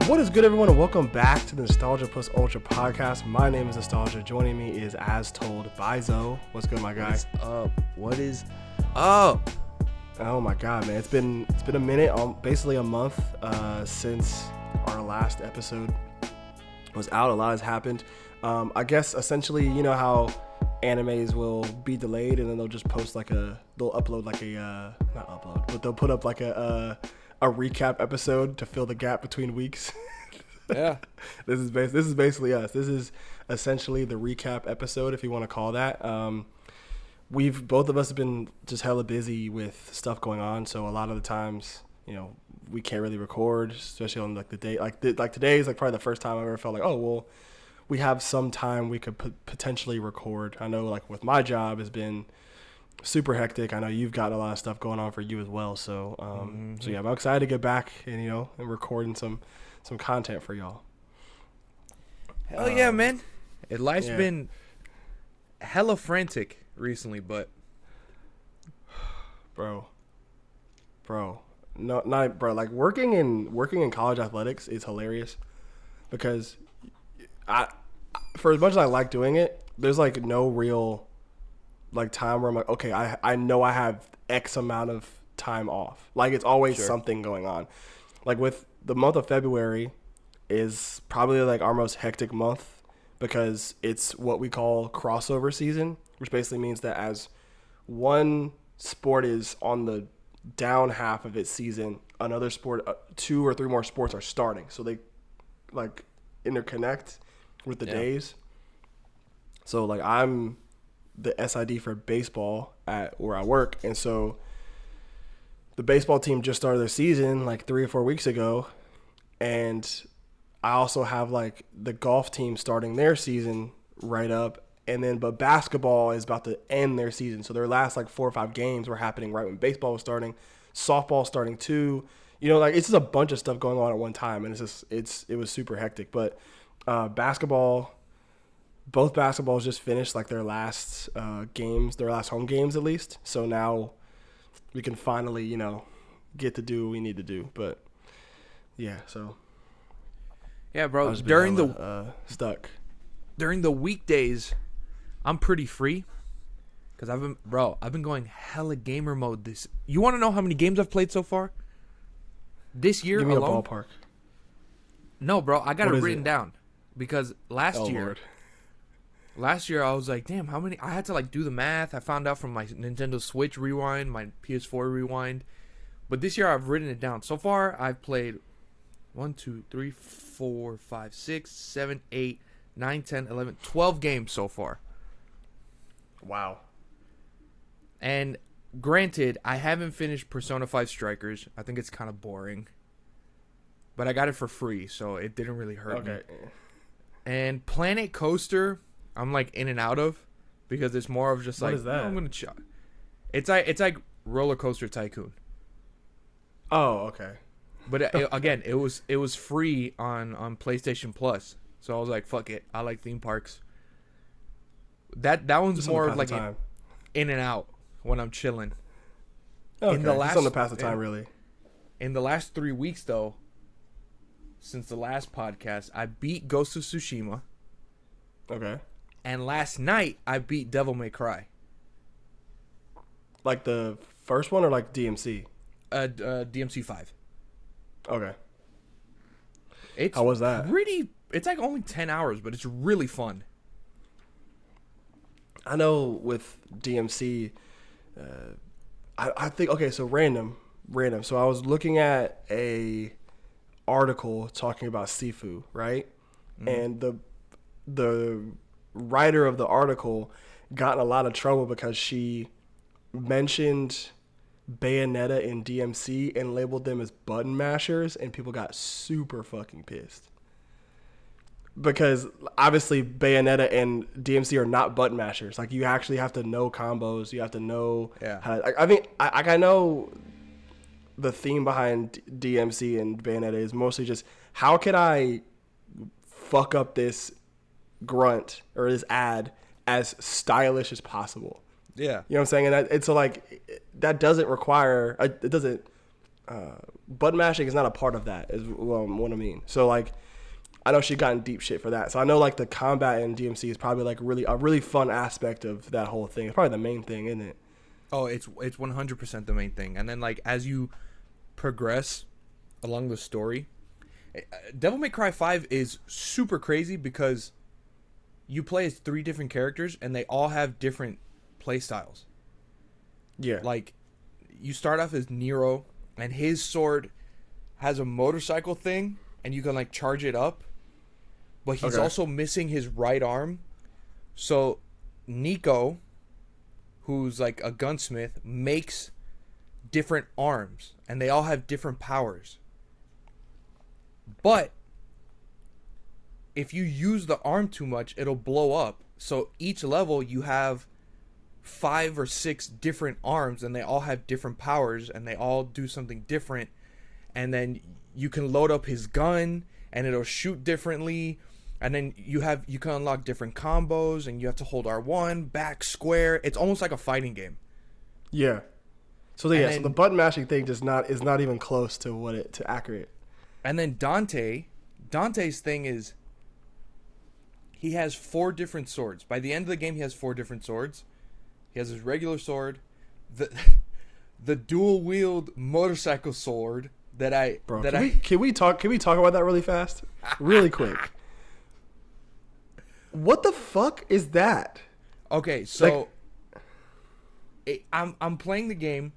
What is good, everyone, and welcome back to the Nostalgia Plus Ultra podcast. My name is Nostalgia. Joining me is As Told by Zoe. What's good, my guy? What's up? What is up? Oh my God, man! It's been a minute, basically a month since our last episode was out. A lot has happened. I guess essentially, you know how animes will be delayed and then they'll just post they'll upload not upload, but they'll put up a recap episode to fill the gap between weeks. Yeah. This is basically us. This is essentially the recap episode, if you want to call that. Both of us have been just hella busy with stuff going on, so a lot of the times, we can't really record, especially on the day like today is probably the first time I ever felt like, oh well, we have some time we could potentially record. I know with my job has been super hectic. I know you've got a lot of stuff going on for you as well. So, so yeah, I'm excited to get back and recording some content for y'all. Hell yeah, man! Life's been hella frantic recently, but bro, no, not bro. Like working in college athletics is hilarious because for as much as I like doing it, there's no real time where I'm like, okay, I know I have X amount of time off. It's always something going on. With the month of February is probably our most hectic month because it's what we call crossover season, which basically means that as one sport is on the down half of its season, another sport, 2 or 3 more sports are starting. So they interconnect with the days. So I'm the SID for baseball at where I work, and so the baseball team just started their season 3 or 4 weeks ago, and I also have the golf team starting their season right up, and then but basketball is about to end their season, so their last 4 or 5 games were happening right when baseball was starting, softball starting too, it's just a bunch of stuff going on at one time, and it was super hectic. But both basketballs just finished their last games, their last home games at least. So now we can finally, get to do what we need to do. But yeah, so yeah, bro. During stuck during the weekdays, I'm pretty free because I've been going hella gamer mode. You want to know how many games I've played so far this year? Give me alone? A ballpark. No, bro, I got it written down because last year. Lord. Last year, I was like, damn, how many? I had to do the math. I found out from my Nintendo Switch rewind, my PS4 rewind. But this year, I've written it down. So far, I've played 1, 2, 3, 4, 5, 6, 7, 8, 9, 10, 11, 12 games so far. Wow. And granted, I haven't finished Persona 5 Strikers. I think it's kind of boring. But I got it for free, so it didn't really hurt me. And Planet Coaster, I'm in and out of because it's more of just what is that? I'm gonna It's like Roller Coaster Tycoon. Oh, okay. But again, it was free on PlayStation Plus, so I was like, fuck it, I like theme parks. That one's just more of in and out when I'm chilling. Okay, just on the pass of time, really. In the last 3 weeks, though, since the last podcast, I beat Ghost of Tsushima. Okay. And last night, I beat Devil May Cry. The first one or DMC? DMC 5. Okay. How was that? It's only 10 hours, but it's really fun. I know with DMC, I think, okay, so random. So I was looking at a article talking about Sifu, right? Mm-hmm. And the writer of the article got in a lot of trouble because she mentioned Bayonetta and DMC and labeled them as button mashers, and people got super fucking pissed. Because obviously Bayonetta and DMC are not button mashers. Like, you actually have to know combos. You have to know how. I think I know the theme behind DMC and Bayonetta is mostly just how can I fuck up this grunt or this ad as stylish as possible. Yeah. You know what I'm saying? And it's so like that doesn't require it doesn't button mashing is not a part of that is what I mean. So like I know she got in deep shit for that. So I know like the combat in DMC is probably like a really fun aspect of that whole thing. It's probably the main thing, isn't it? Oh, it's 100% the main thing. And then like as you progress along the story, Devil May Cry 5 is super crazy because you play as 3 different characters and they all have different play styles. Yeah. Like you start off as Nero and his sword has a motorcycle thing and you can like charge it up. But he's also missing his right arm. So Nico, who's like a gunsmith, makes different arms and they all have different powers. But if you use the arm too much, it'll blow up. So each level you have 5 or 6 different arms and they all have different powers and they all do something different. And then you can load up his gun and it'll shoot differently. And then you can unlock different combos and you have to hold R1, back, square. It's almost like a fighting game. Yeah. So so the button mashing thing is not even close to accurate. And then Dante's thing is he has 4 different swords. By the end of the game, he has 4 different swords. He has his regular sword, the dual wield motorcycle sword can we talk about that really fast, really quick? What the fuck is that? Okay, so I'm playing the game,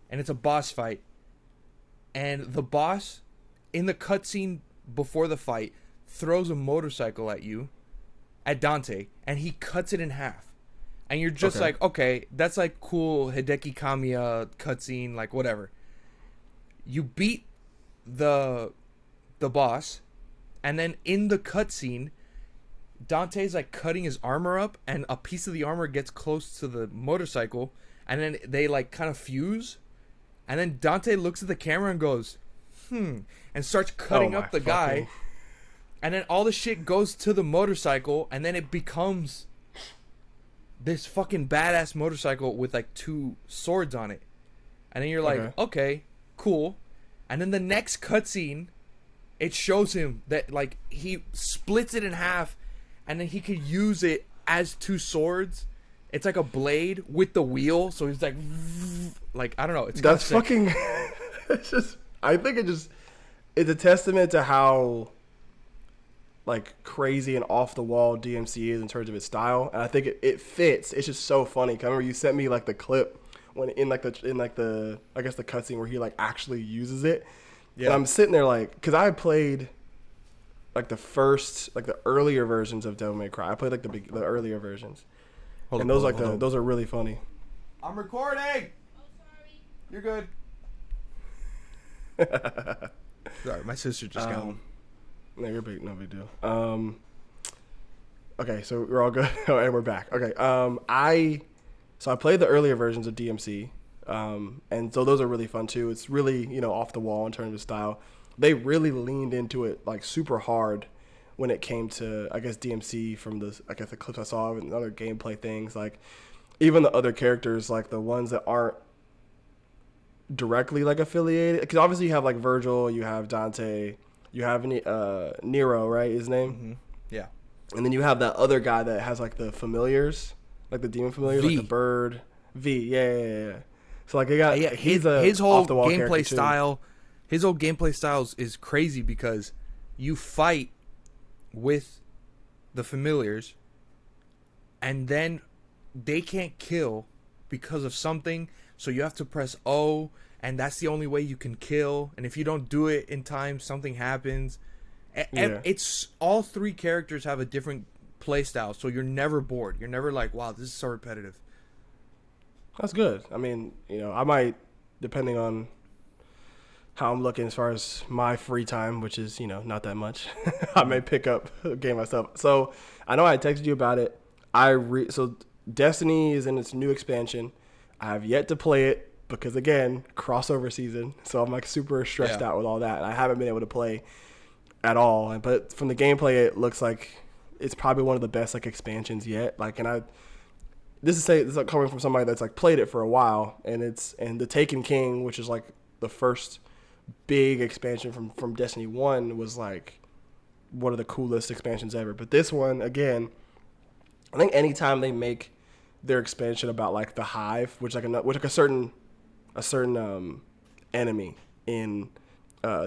and it's a boss fight, and the boss in the cutscene before the fight throws a motorcycle at Dante, and he cuts it in half. And you're just like, okay, that's like cool Hideki Kamiya cutscene, like whatever. You beat the boss, and then in the cutscene, Dante's like cutting his armor up, and a piece of the armor gets close to the motorcycle, and then they like kind of fuse, and then Dante looks at the camera and goes, and starts cutting up the guy, and then all the shit goes to the motorcycle, and then it becomes this fucking badass motorcycle with like 2 swords on it. And then you're like, okay, cool. And then the next cutscene, it shows him that like he splits it in half and then he could use it as 2 swords. It's like a blade with the wheel. So he's like I don't know. That's fucking, it's just, I think it's a testament to how like crazy and off the wall DMC is in terms of its style, and I think it fits. It's just so funny. I remember you sent me like the clip when in the I guess the cutscene where he like actually uses it. Yeah. And I'm sitting there like, because I played like the earlier versions of Devil May Cry. I played like the earlier versions, those are really funny. I'm recording. Oh, sorry. You're good. Sorry, my sister just got home. No, no big deal. Okay, so we're all good. And we're back. Okay. I played the earlier versions of DMC. And so those are really fun too. It's really, off the wall in terms of style. They really leaned into it like super hard when it came to, I guess, DMC from the clips I saw and other gameplay things. Like even the other characters, like the ones that aren't directly like affiliated, because obviously you have like Virgil, you have Dante, you have Nero, right? His name? Mm-hmm. Yeah. And then you have that other guy that has like the familiars, like the demon familiars, like the bird. V, yeah. So like his whole gameplay style. His whole gameplay style is crazy because you fight with the familiars, and then they can't kill because of something. So you have to press O. And that's the only way you can kill. And if you don't do it in time, something happens. It's all 3 characters have a different play style, so you're never bored. You're never like, wow, this is so repetitive. That's good. I mean, I might depending on how I'm looking as far as my free time, which is, not that much. I may pick up a game myself. So I know I texted you about it. So Destiny is in its new expansion. I have yet to play it because, again, crossover season. So I'm like super stressed out with all that. And I haven't been able to play at all. But from the gameplay, it looks like it's probably one of the best like expansions yet. Like, this is like coming from somebody that's like played it for a while, and the Taken King, which is like the first big expansion from Destiny 1, was like one of the coolest expansions ever. But this one, again, I think anytime they make their expansion about like the Hive, which like a certain enemy in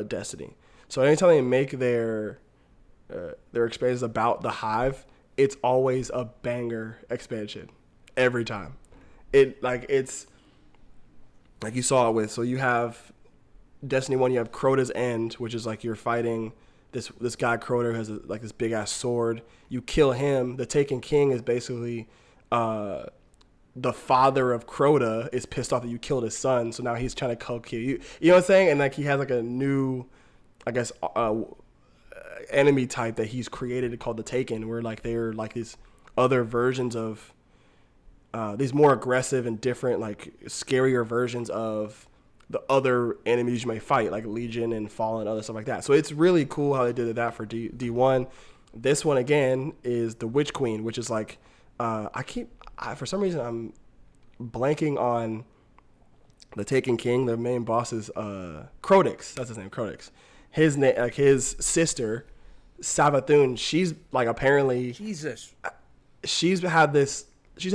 Destiny. So anytime they make their expansions about the Hive, it's always a banger expansion every time. It's like you saw it with. So you have Destiny 1, you have Crota's End, which is like you're fighting this guy Crota who has like this big ass sword. You kill him. The Taken King is basically the father of Crota is pissed off that you killed his son, so now he's trying to kill you. You know what I'm saying? And like he has like a new, I guess, enemy type that he's created called the Taken, where like they're like these other versions of these more aggressive and different, like scarier versions of the other enemies you may fight, like Legion and Fallen, other stuff like that. So it's really cool how they did that for D1. This one again is the Witch Queen, which is like for some reason I'm blanking on the Taken King. The main boss is Crodix. That's his name, Crodix. His name, like his sister, Savathun. She's like apparently Jesus. She's had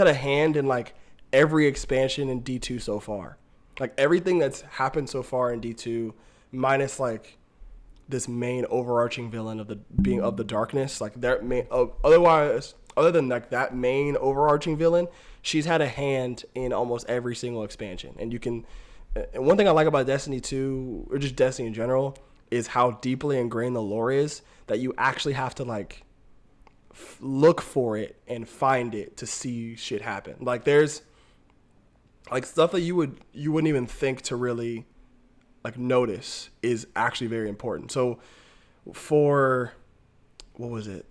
a hand in like every expansion in D2 so far. Like everything that's happened so far in D2, minus like this main overarching villain of the darkness. Like their main, otherwise, other than like that main overarching villain, she's had a hand in almost every single expansion. And you can, and one thing I like about Destiny 2, or just Destiny in general, is how deeply ingrained the lore is that you actually have to like look for it and find it to see shit happen. Like there's like stuff that you wouldn't even think to really like notice is actually very important. So for when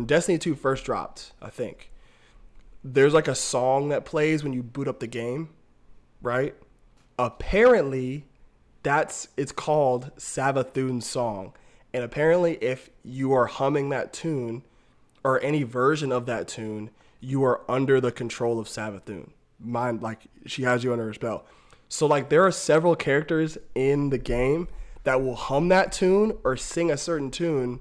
Destiny 2 first dropped, I think there's like a song that plays when you boot up the game, right? Apparently it's called Savathun's song. And apparently if you are humming that tune or any version of that tune, you are under the control of Savathun. Like she has you under her spell. So like there are several characters in the game that will hum that tune or sing a certain tune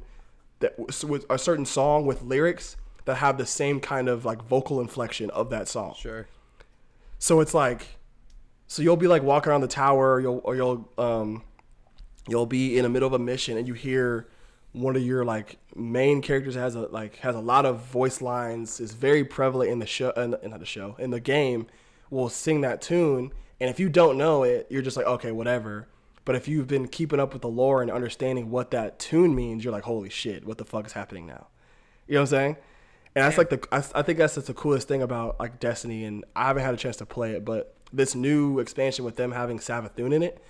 with a certain song with lyrics that have the same kind of like vocal inflection of that song. Sure. So it's like, so you'll be like walking around the tower, you'll be in the middle of a mission and you hear one of your like main characters has a lot of voice lines, is very prevalent in the show, in the game, will sing that tune. And if you don't know it, you're just like, okay, whatever. But if you've been keeping up with the lore and understanding what that tune means, you're like, holy shit, what the fuck is happening now? You know what I'm saying? And that's like I think that's just the coolest thing about like Destiny. And I haven't had a chance to play it, but this new expansion with them having Savathun in it,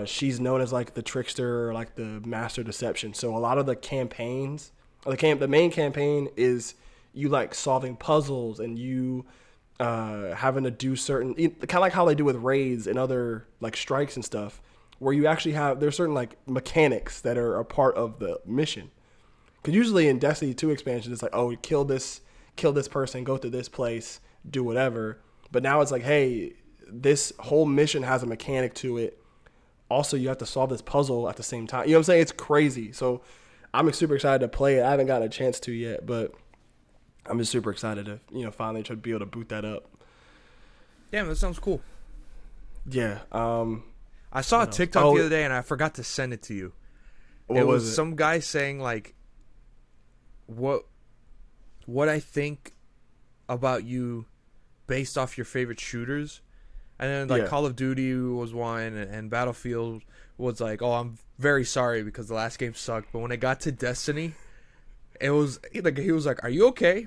she's known as like the trickster or like the master deception. So a lot of the campaigns, the main campaign is you like solving puzzles and you having to do certain, kind of like how they do with raids and other like strikes and stuff, where you actually there's certain like mechanics that are a part of the mission. Because usually in Destiny 2 expansions, it's like, oh, kill this person, go to this place, do whatever. But now it's like, hey, this whole mission has a mechanic to it. Also, you have to solve this puzzle at the same time. You know what I'm saying? It's crazy. So I'm super excited to play it. I haven't gotten a chance to yet, but I'm just super excited to, finally try to be able to boot that up. Damn, that sounds cool. Yeah. I saw a TikTok the other day and I forgot to send it to you. What was it? Some guy saying like, what I think about you based off your favorite shooters. And then Call of Duty was one, and Battlefield was like, oh, I'm very sorry because the last game sucked. But when it got to Destiny, it was like he was like, are you okay?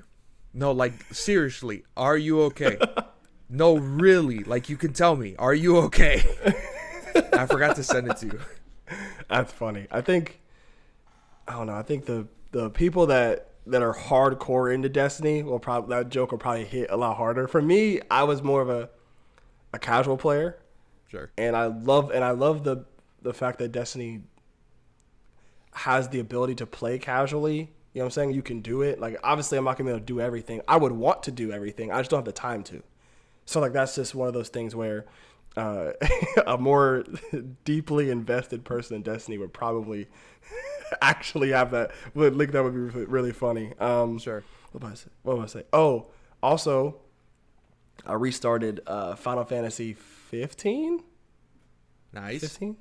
No, like seriously, are you okay? No, really. Like, you can tell me. Are you okay? I forgot to send it to you. That's funny. I don't know. I think the people that are hardcore into Destiny will probably that joke will probably hit a lot harder. For me, I was more of a casual player, Sure. and I love the fact that Destiny has the ability to play casually. You know what I'm saying? You can do it. Like, obviously, I'm not gonna be able to do everything. I would want to do everything. I just don't have the time to. So, like, that's just one of those things where a more deeply invested person in Destiny would probably actually have that. Would think that would be really funny. Sure. What was I say? Oh, also, I restarted Final Fantasy 15. Nice. 15.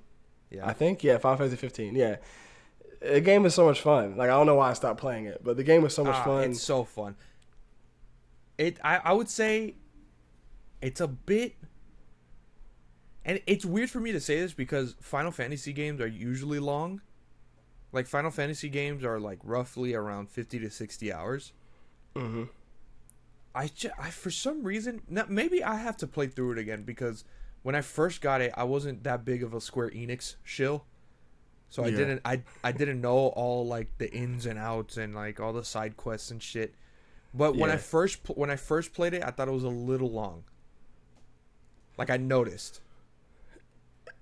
Yeah. I think, yeah, Final Fantasy 15. Yeah, the game is so much fun. Like, I don't know why I stopped playing it, but the game was so much fun. It's so fun. I would say it's a bit, and it's weird for me to say this because Final Fantasy games are usually long. Like, Final Fantasy games are like roughly around 50 to 60 hours. Mm-hmm. I for some reason, maybe I have to play through it again because when I first got it, I wasn't that big of a Square Enix shill. So Yeah. I didn't know all like the ins and outs and like all the side quests and shit. But when Yeah. I first played it, I thought it was a little long. Like, I noticed.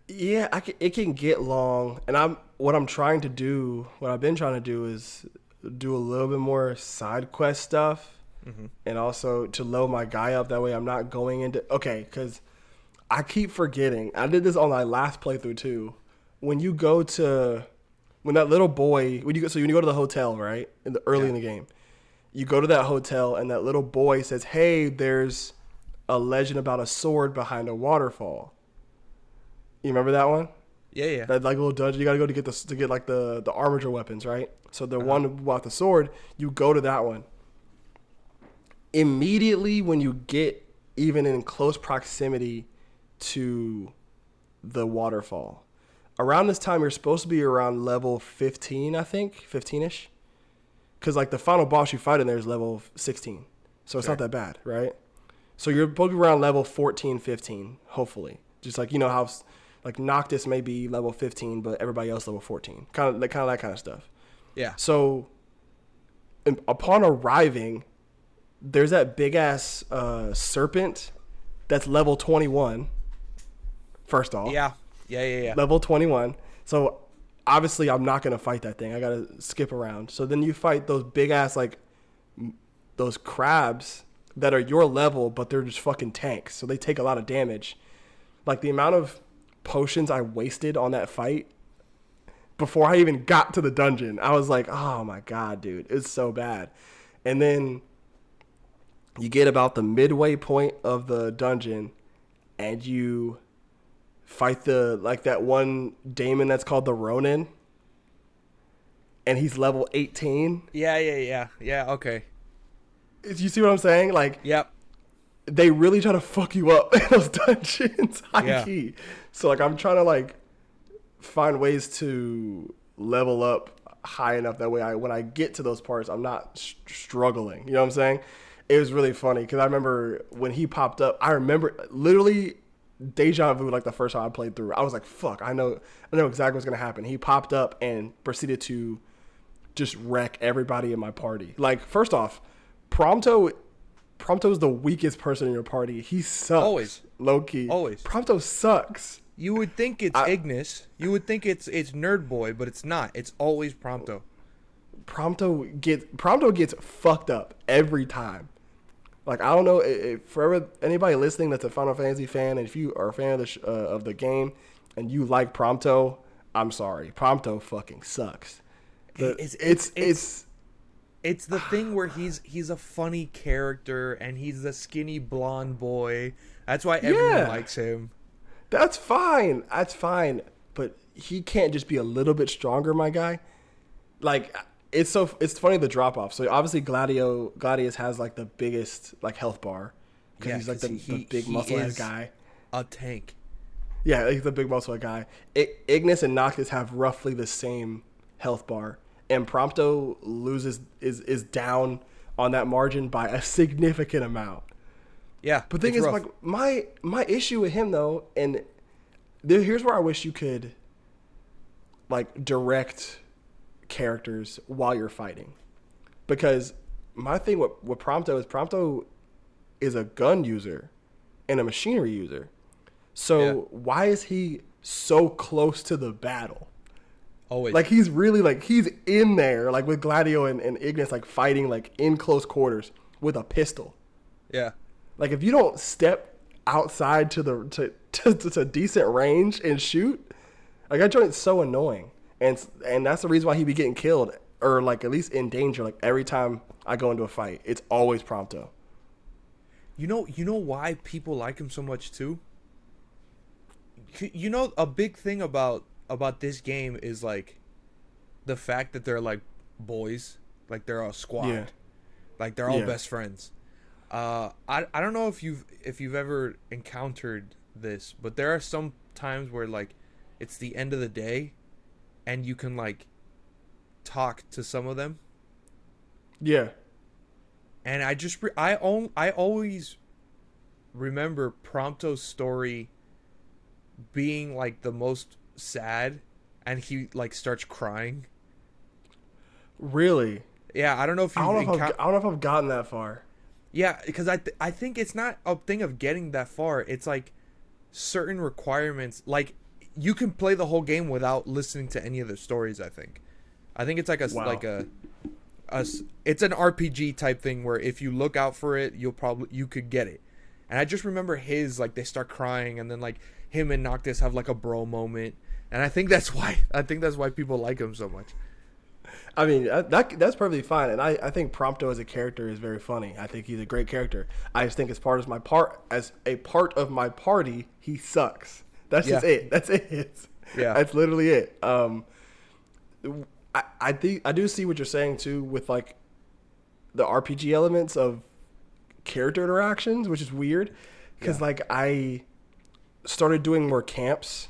Yeah, it can get long, and what I've been trying to do is do a little bit more side quest stuff, and also to load my guy up. That way, I'm not going into because I keep forgetting. I did this on my last playthrough too. When you go to when that little boy when you go to the hotel, right, early in the game, you go to that hotel, and that little boy says, "Hey, there's a legend about a sword behind a waterfall." You remember that one? Yeah. That like little dungeon you gotta go to get like the armature weapons, right? So the one about the sword, you go to that one. Immediately when you get even in close proximity to the waterfall, around this time you're supposed to be around level 15, I think, 15ish, because like the final boss you fight in there is level 16, so it's Sure. not that bad, right? So you're supposed to be around level 14, 15, hopefully. Just like, you know how like Noctis may be level 15, but everybody else level 14. Kind of that kind of stuff. Yeah. So upon arriving, there's that big ass serpent that's level 21. First off. Yeah. Level 21. So obviously I'm not going to fight that thing. I got to skip around. So then you fight those big ass like those crabs that are your level, but they're just fucking tanks. So they take a lot of damage. Like, the amount of potions I wasted on that fight before I even got to the dungeon, I was like, oh my god, dude, it's so bad. And then you get about the midway point of the dungeon, and you fight that one daemon that's called the Ronin, and he's level 18. Yeah. Okay. You see what I'm saying? Like, Yep. they really try to fuck you up in those dungeons, high Yeah. key. So like, I'm trying to like find ways to level up high enough that way when I get to those parts, I'm not struggling. You know what I'm saying? It was really funny because I remember when he popped up. I remember literally deja vu. Like, the first time I played through, I was like, "Fuck! I know exactly what's gonna happen." He popped up and proceeded to just wreck everybody in my party. Like, first off, Prompto's the weakest person in your party. He sucks. Always. Low key. Always. Prompto sucks. You would think it's Ignis. You would think it's Nerd Boy, but it's not. It's always Prompto. Prompto gets fucked up every time. Like, I don't know if for anybody listening that's a Final Fantasy fan, and if you are a fan of the game and you like Prompto, I'm sorry. Prompto fucking sucks. It's the thing where he's a funny character and he's the skinny blonde boy. That's why everyone likes him. That's fine. But he can't just be a little bit stronger, my guy. Like, it's funny, the drop off. So obviously Gladius has like the biggest like health bar because he's like the big muscle guy. A tank. Yeah, like the big muscle guy. Ignis and Noctis have roughly the same health bar, and Prompto is down on that margin by a significant amount. Yeah, But the thing it's is, rough. like my issue with him though, and here's where I wish you could like direct characters while you're fighting, because my thing with Prompto is a gun user and a machinery user. Yeah, So why is he so close to the battle? always. Like he's really like he's in there like with Gladio and Ignis like fighting like in close quarters with a pistol. Yeah. Like if you don't step outside to the to decent range and shoot, like that joint's so annoying. And that's the reason why he be getting killed or like at least in danger. Like every time I go into a fight, it's always Prompto. You know why people like him so much too? You know, a big thing about this game is like the fact that they're like boys, like they're a squad, Yeah. like they're all Yeah. best friends. I don't know if you've ever encountered this, but there are some times where like it's the end of the day, and you can like talk to some of them, Yeah. and I always remember Prompto's story being like the most sad, and he like starts crying. Really? Yeah, I don't know if I you've don't know if encountered. I don't know if I've gotten that far. Yeah, because I think it's not a thing of getting that far. It's like certain requirements. Like you can play the whole game without listening to any of the stories. I think it's like Wow. it's an RPG type thing where if you look out for it, you could get it. And I just remember his like they start crying, and then like him and Noctis have like a bro moment, and I think that's why people like him so much. I mean, that's perfectly fine, and I think Prompto as a character is very funny. I think he's a great character. I just think as a part of my party, he sucks. That's just Yeah. it. That's it. Yeah. That's literally it. I think I do see what you're saying too with like the RPG elements of character interactions, which is weird because Yeah. like I started doing more camps.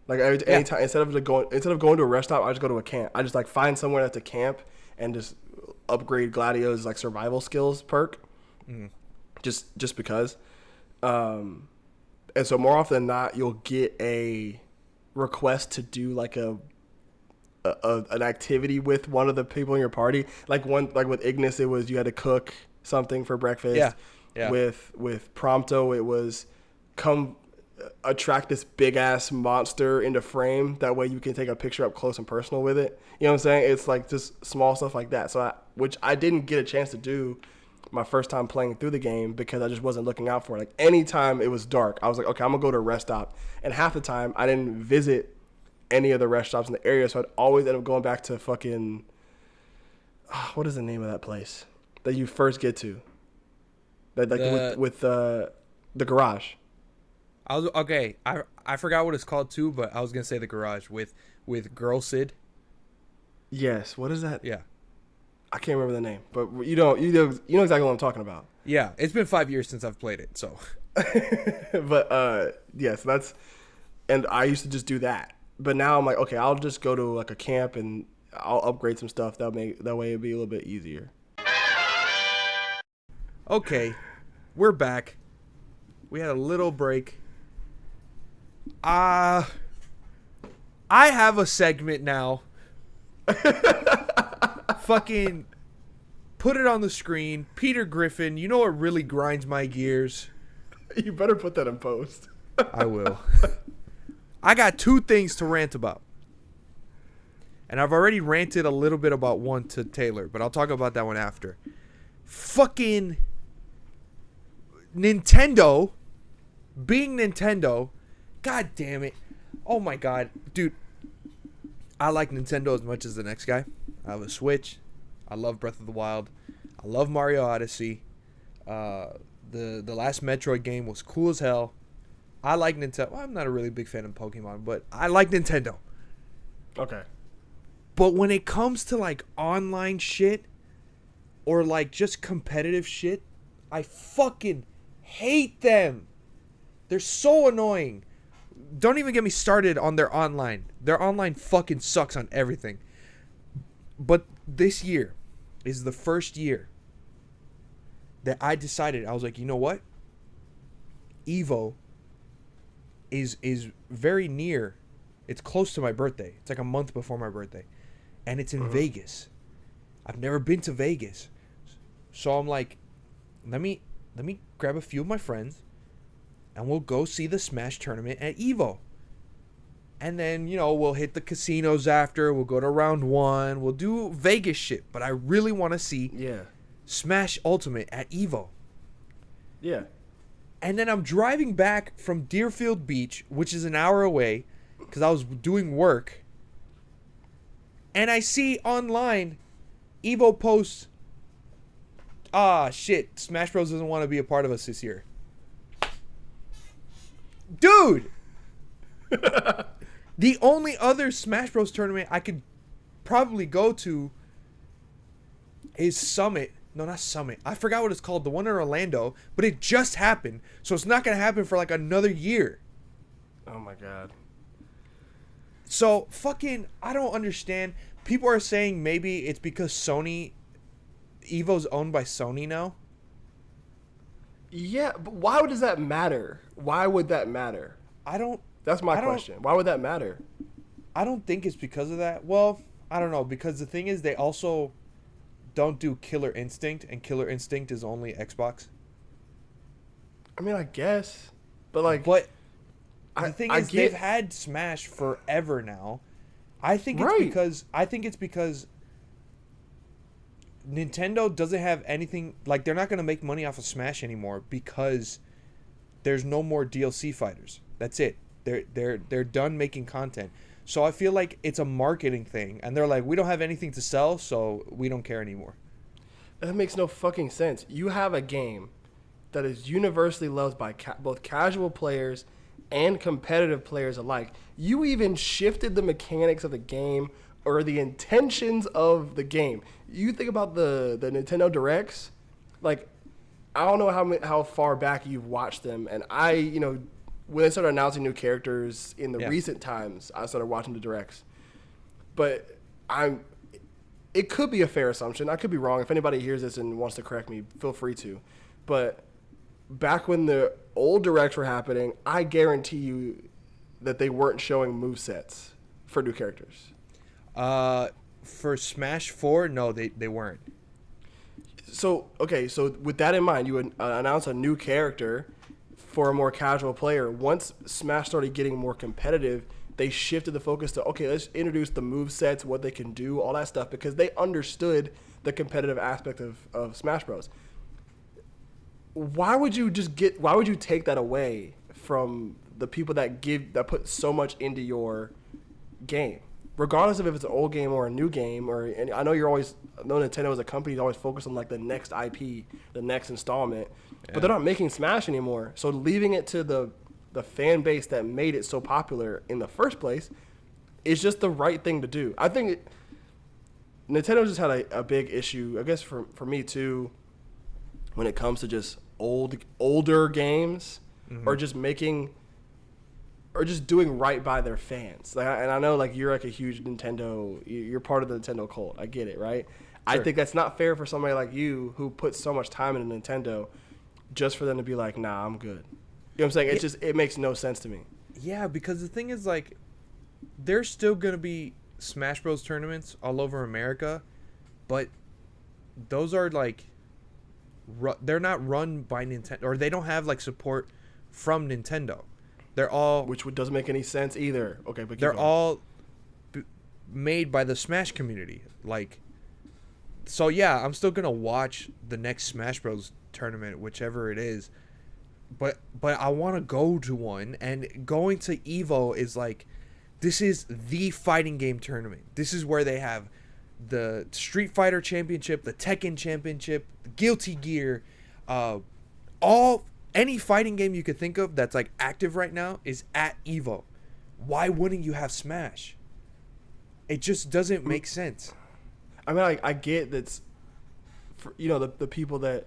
Like anytime instead of going to a rest stop, I just go to a camp. I just like find somewhere that's a camp and just upgrade Gladio's like survival skills perk. Mm. Just because. And so more often than not, you'll get a request to do like an activity with one of the people in your party. Like with Ignis, it was you had to cook something for breakfast. Yeah. Yeah. With Prompto, it was come attract this big ass monster into frame. That way you can take a picture up close and personal with it. You know what I'm saying? It's like just small stuff like that. So which I didn't get a chance to do my first time playing through the game because I just wasn't looking out for it. Like anytime it was dark, I was like, okay, I'm gonna go to a rest stop. And half the time I didn't visit any of the rest stops in the area, so I'd always end up going back to fucking what is the name of that place that you first get to? That like with the garage. I forgot what it's called too, but I was gonna say the garage with Girl Sid. Yes. What is that? Yeah. I can't remember the name, but you know exactly what I'm talking about. Yeah, it's been 5 years since I've played it, so. But yes, that's, and I used to just do that. But now I'm like, okay, I'll just go to like a camp and I'll upgrade some stuff. That way it'll be a little bit easier. Okay, we're back. We had a little break. I have a segment now. Fucking put it on the screen. Peter Griffin, you know what really grinds my gears? You better put that in post. I will. I got 2 things to rant about. And I've already ranted a little bit about one to Taylor, but I'll talk about that one after. Fucking Nintendo being Nintendo. God damn it. Oh my god. Dude, I like Nintendo as much as the next guy. I have a Switch. I love Breath of the Wild. I love Mario Odyssey. The last Metroid game was cool as hell. I like Nintendo. Well, I'm not a really big fan of Pokemon, but I like Nintendo. Okay. But when it comes to like online shit or like just competitive shit, I fucking hate them. They're so annoying. Don't even get me started on their online. Their online fucking sucks on everything. But this year is the first year that I decided, I was like, you know what? Evo is very near. It's close to my birthday. It's like a month before my birthday, and it's in Vegas. I've never been to Vegas, so I'm like, let me grab a few of my friends, and we'll go see the Smash tournament at Evo. And then, we'll hit the casinos after. We'll go to round 1. We'll do Vegas shit. But I really want to see Smash Ultimate at Evo. Yeah. And then I'm driving back from Deerfield Beach, which is an hour away, because I was doing work. And I see online, Evo posts, shit, Smash Bros. Doesn't want to be a part of us this year. Dude! The only other Smash Bros. Tournament I could probably go to is Summit. No, not Summit. I forgot what it's called. The one in Orlando. But it just happened. So it's not going to happen for like another year. Oh, my God. So, I don't understand. People are saying maybe it's because Evo's owned by Sony now. Yeah, but why does that matter? Why would that matter? That's my question. Why would that matter? I don't think it's because of that. Well, I don't know. Because the thing is, they also don't do Killer Instinct, and Killer Instinct is only Xbox. I mean, I guess. But the thing is, they've had Smash forever now. I think it's because Nintendo doesn't have anything, like, they're not going to make money off of Smash anymore because there's no more DLC fighters. That's it. They're done making content. So I feel like it's a marketing thing, and they're like, we don't have anything to sell, so we don't care anymore. That makes no fucking sense. You have a game that is universally loved by both casual players and competitive players alike. You even shifted the mechanics of the game or the intentions of the game. You think about the Nintendo Directs, like, I don't know how far back you've watched them, and when they started announcing new characters in the recent times, I started watching the Directs. But it could be a fair assumption. I could be wrong. If anybody hears this and wants to correct me, feel free to. But back when the old Directs were happening, I guarantee you that they weren't showing movesets for new characters. For Smash 4, no, they weren't. So with that in mind, you would announce a new character for a more casual player. Once Smash started getting more competitive, they shifted the focus to, okay, let's introduce the movesets, what they can do, all that stuff, because they understood the competitive aspect of Smash Bros. Why would you take that away from the people that put so much into your game? Regardless of if it's an old game or a new game, and I know Nintendo as a company is always focused on like the next IP, the next installment, but they're not making Smash anymore. So leaving it to the fan base that made it so popular in the first place is just the right thing to do. I think Nintendo just had a big issue, I guess for me too, when it comes to just older games, or just doing right by their fans. And I know, like, you're like a huge Nintendo, you're part of the Nintendo cult. I get it, right? Sure. I think that's not fair for somebody like you who puts so much time into Nintendo just for them to be like, nah, I'm good. You know what I'm saying? It makes no sense to me. Yeah, because the thing is, like, there's still going to be Smash Bros. Tournaments all over America, but those are, like, they're not run by Nintendo, or they don't have, like, support from Nintendo. They're all... Which doesn't make any sense either. Okay, but they're all made by the Smash community. Like, so yeah, I'm still going to watch the next Smash Bros. Tournament, whichever it is. But I want to go to one, and going to Evo is like, this is the fighting game tournament. This is where they have the Street Fighter Championship, the Tekken Championship, the Guilty Gear, any fighting game you could think of that's like active right now is at Evo. Why wouldn't you have Smash? It just doesn't make sense. I mean, I get that's, the people that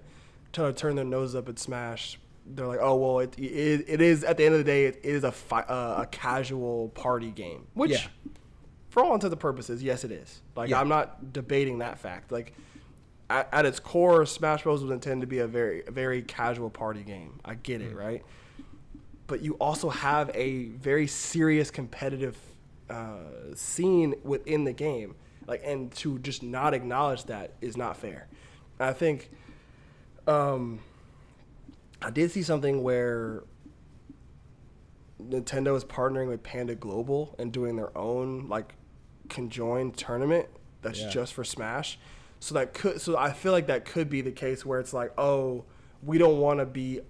try to turn their nose up at Smash. They're like, oh well, it is at the end of the day, it is a casual party game, which, for all intents and purposes, yes, it is. Like, I'm not debating that fact. Like, at its core, Smash Bros. Was intended to be a very, very casual party game. I get it, right? but you also have a very serious competitive scene within the game. Like, and to just not acknowledge that is not fair. I think I did see something where Nintendo is partnering with Panda Global and doing their own like conjoined tournament that's just for Smash. So I feel like that could be the case where it's like, oh, we don't want to be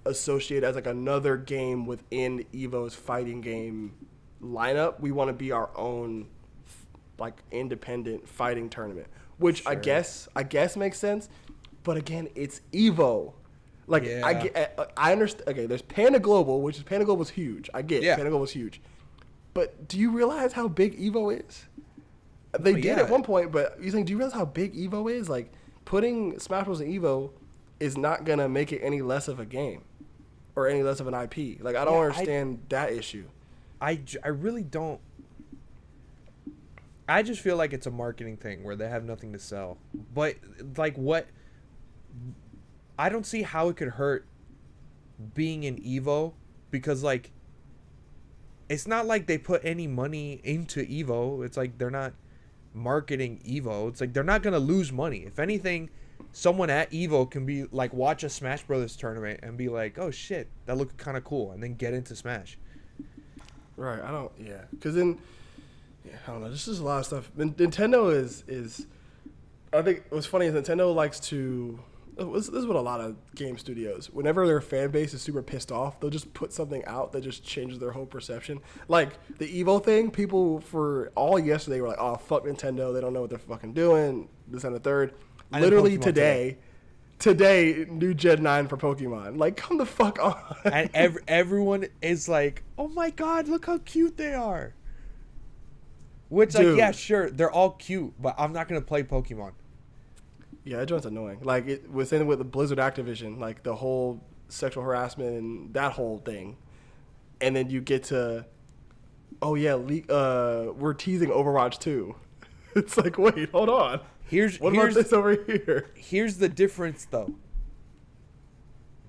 associated as like another game within Evo's fighting game lineup. We want to be our own like independent fighting tournament, which sure. I guess makes sense. But again, it's Evo. Like I understand. Okay, there's Panda Global, which is Panda Global's huge. I get Panda Global's huge. But do you realize how big Evo is? They did at one point, but you think, do you realize how big Evo is? Like, putting Smash Bros. In Evo is not going to make it any less of a game or any less of an IP. Like, I don't understand that issue. I really don't. I just feel like it's a marketing thing where they have nothing to sell. But, like, what... I don't see how it could hurt being in Evo because, like, it's not like they put any money into Evo. It's like they're not marketing Evo. It's like they're not going to lose money. If anything, someone at Evo can be like, watch a Smash Brothers tournament and be like, oh shit, that looked kind of cool, and then get into Smash. Right. Because then, I don't know. This is a lot of stuff. Nintendo is I think what's funny is Nintendo likes to. This is what a lot of game studios, whenever their fan base is super pissed off, they'll just put something out that just changes their whole perception. Like the Evo thing, people for all yesterday were like, oh, fuck Nintendo. They don't know what they're fucking doing. This and the third. Literally today, new Gen 9 for Pokemon. Like, come the fuck on. And everyone is like, oh my God, look how cute they are. Which, like, yeah, sure, they're all cute, but I'm not going to play Pokemon. Yeah, that joint's annoying. Like, it was in with the Blizzard Activision, like the whole sexual harassment and that whole thing. And then you get to, oh yeah, we're teasing Overwatch 2. It's like, wait, hold on. What about this over here? Here's the difference, though.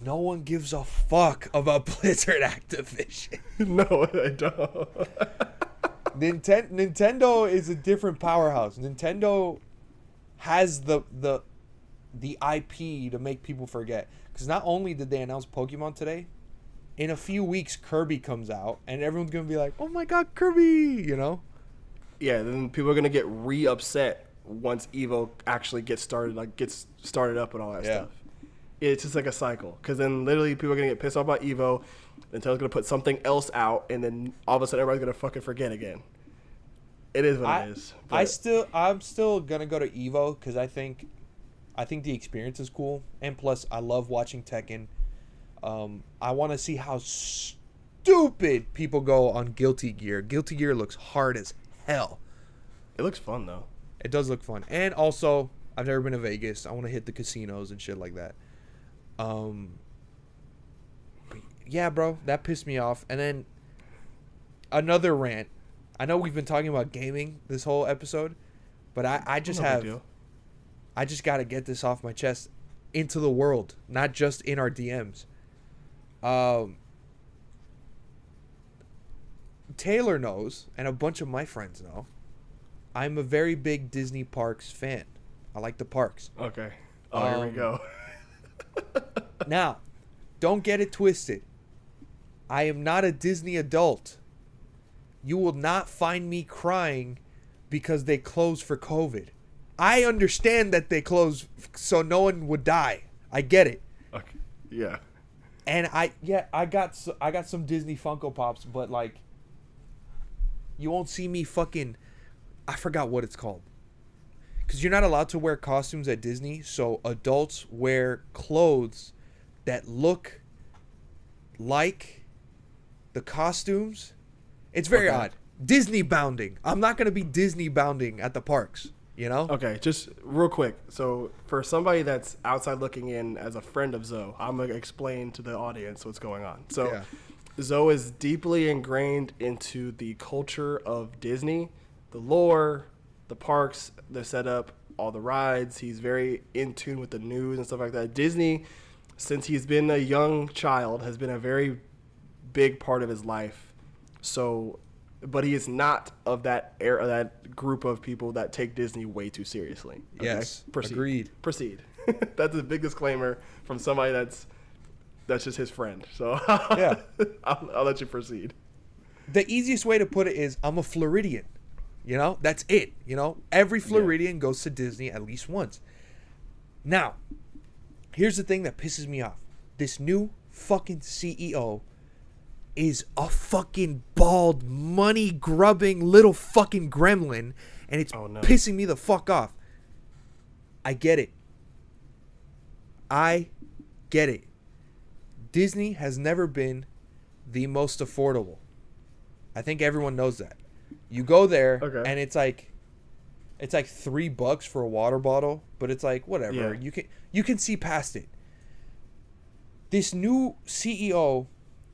No one gives a fuck about Blizzard Activision. No, I don't. Nintendo is a different powerhouse. Nintendo has the IP to make people forget. Because not only did they announce Pokemon today, in a few weeks Kirby comes out, and everyone's gonna be like, "Oh my God, Kirby!" You know? Yeah. Then people are gonna get upset once Evo actually gets started up and all that stuff. It's just like a cycle. Because then literally people are gonna get pissed off about Evo. Nintendo's gonna put something else out, and then all of a sudden everybody's gonna fucking forget again. It is what it is. But I'm still gonna go to Evo because I think the experience is cool, and plus I love watching Tekken. I want to see how stupid people go on Guilty Gear. Guilty Gear looks hard as hell. It looks fun though. It does look fun, and also I've never been to Vegas. I want to hit the casinos and shit like that. Yeah, bro, that pissed me off. And then another rant. I know we've been talking about gaming this whole episode, but I just got to get this off my chest into the world, not just in our DMs. Taylor knows, and a bunch of my friends know, I'm a very big Disney Parks fan. I like the parks. Okay. Oh, here we go. Now, don't get it twisted. I am not a Disney adult. You will not find me crying because they closed for COVID. I understand that they closed so no one would die. I get it. Okay. Yeah. And I got some Disney Funko Pops, but like, you won't see me fucking, I forgot what it's called. Because you're not allowed to wear costumes at Disney, so adults wear clothes that look like the costumes. It's very odd. Disney bounding. I'm not going to be Disney bounding at the parks, you know? Okay, just real quick. So for somebody that's outside looking in as a friend of Zoe, I'm going to explain to the audience what's going on. So Zoe is deeply ingrained into the culture of Disney, the lore, the parks, the setup, all the rides. He's very in tune with the news and stuff like that. Disney, since he's been a young child, has been a very big part of his life. So, but he is not of that era, that group of people that take Disney way too seriously. Okay? Yes, Proceed. agreed. Proceed. That's a big disclaimer from somebody that's just his friend. So Yeah. I'll let you proceed. The easiest way to put it is I'm a Floridian. You know, that's it. You know, every Floridian goes to Disney at least once. Now, here's the thing that pisses me off. This new fucking CEO is a fucking bald, money-grubbing little fucking gremlin, and it's pissing me the fuck off. I get it. Disney has never been the most affordable. I think everyone knows that. You go there and it's like $3 for a water bottle, but it's like whatever. Yeah. You can see past it. This new CEO,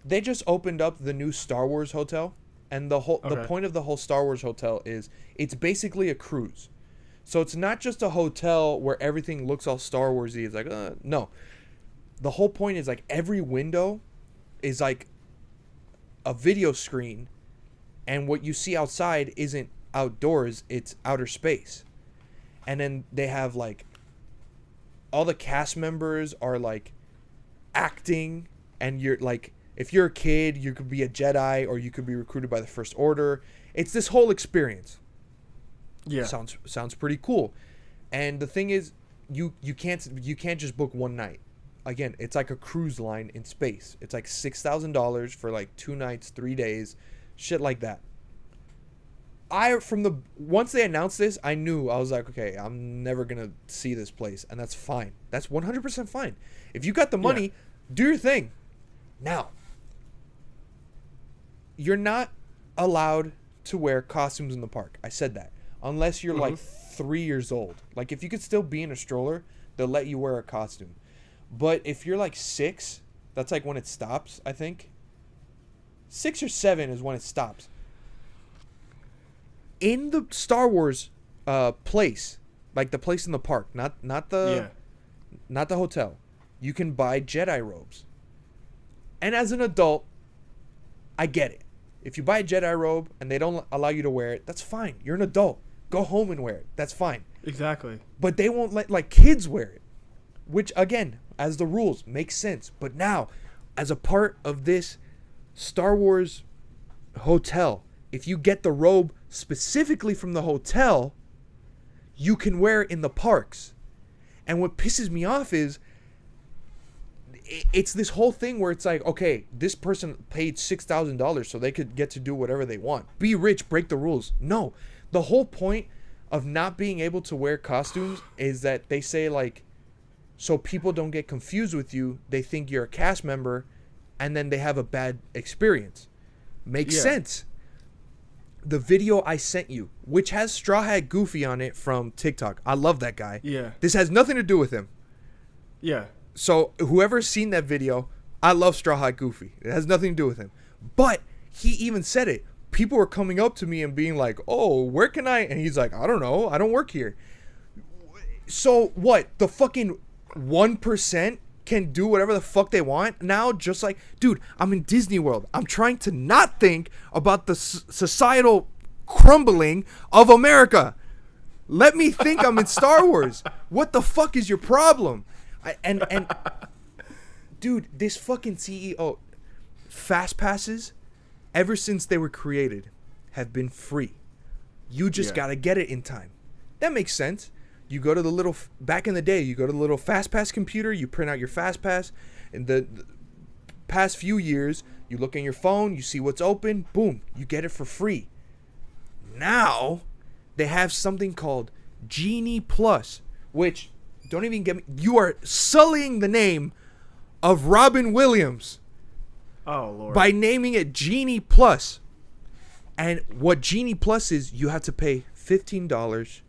they just opened up the new Star Wars hotel, and the point of the whole Star Wars hotel is it's basically a cruise. So it's not just a hotel where everything looks all Star Wars-y. It's like no. The whole point is like every window is like a video screen, and what you see outside isn't outdoors, it's outer space. And then they have like all the cast members are like acting, and you're like, if you're a kid, you could be a Jedi or you could be recruited by the First Order. It's this whole experience. Yeah. Sounds pretty cool. And the thing is, you can't just book one night. Again, it's like a cruise line in space. It's like $6,000 for like 2 nights, 3 days, shit like that. Once they announced this, I was like, okay, I'm never gonna see this place, and that's fine. That's 100% fine. If you got the money, do your thing. Now, you're not allowed to wear costumes in the park. I said that. Unless you're like 3 years old. Like if you could still be in a stroller, they'll let you wear a costume. But if you're like 6, that's like when it stops, I think. 6 or 7 is when it stops. In the Star Wars place, like the place in the park, not the hotel, you can buy Jedi robes. And as an adult, I get it. If you buy a Jedi robe and they don't allow you to wear it, that's fine. You're an adult. Go home and wear it. That's fine. Exactly. But they won't let like kids wear it, which again, as the rules, makes sense. But now, as a part of this Star Wars hotel, if you get the robe specifically from the hotel, you can wear it in the parks. And what pisses me off is it's this whole thing where it's like, okay, this person paid $6,000 so they could get to do whatever they want. Be rich, break the rules. No. The whole point of not being able to wear costumes is that they say like, so people don't get confused with you, they think you're a cast member, and then they have a bad experience. Makes sense. The video I sent you, which has Straw Hat Goofy on it from TikTok. I love that guy. Yeah. This has nothing to do with him. Yeah. So whoever's seen that video, I love Straw Hat Goofy. It has nothing to do with him. But he even said it. People were coming up to me and being like, oh, where can I? And he's like, I don't know. I don't work here. So what? The fucking 1% can do whatever the fuck they want now? Just like, dude, I'm in Disney World. I'm trying to not think about the societal crumbling of America. Let me think I'm in Star Wars. What the fuck is your problem? And dude, this fucking CEO, fast passes, ever since they were created, have been free. You just gotta get it in time. That makes sense. You go to the little, back in the day, you go to the little fast pass computer, you print out your fast pass. In the past few years, you look in your phone, you see what's open, boom, you get it for free. Now, they have something called Genie Plus, which, don't even get me, you are sullying the name of Robin Williams. Oh, Lord. By naming it Genie Plus. And what Genie Plus is, you have to pay $15,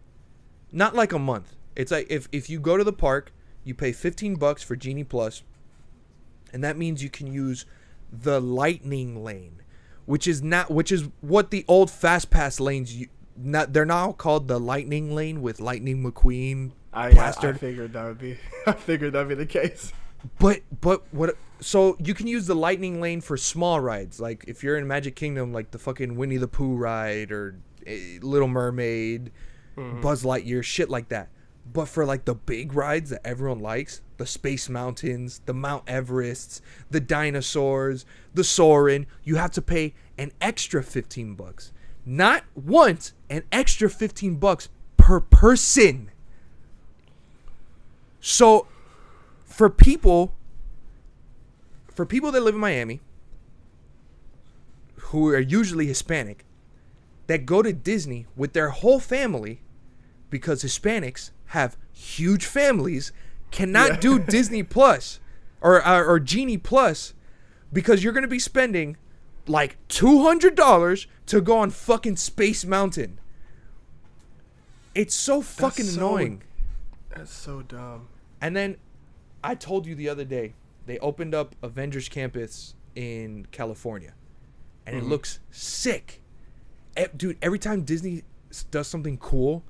not like a month. It's like if you go to the park, you pay $15 for Genie Plus, and that means you can use the Lightning Lane, which is what the old Fast Pass lanes they're now called the Lightning Lane with Lightning McQueen plastered. I figured that would be the case. But what? So you can use the lightning lane for small rides, like if you're in Magic Kingdom, like the fucking Winnie the Pooh ride or Little Mermaid, Buzz Lightyear, shit like that. But for like the big rides that everyone likes, the Space Mountains, the Mount Everests, the dinosaurs, the Soarin', you have to pay an extra $15. Not once, an extra $15 per person. So for people that live in Miami, who are usually Hispanic, that go to Disney with their whole family, because Hispanics have huge families, cannot do Disney Plus or Genie Plus, because you're going to be spending like $200 to go on fucking Space Mountain. It's so fucking annoying. That's so dumb. And then I told you the other day, they opened up Avengers Campus in California, and it looks sick. Dude, every time Disney does something cool,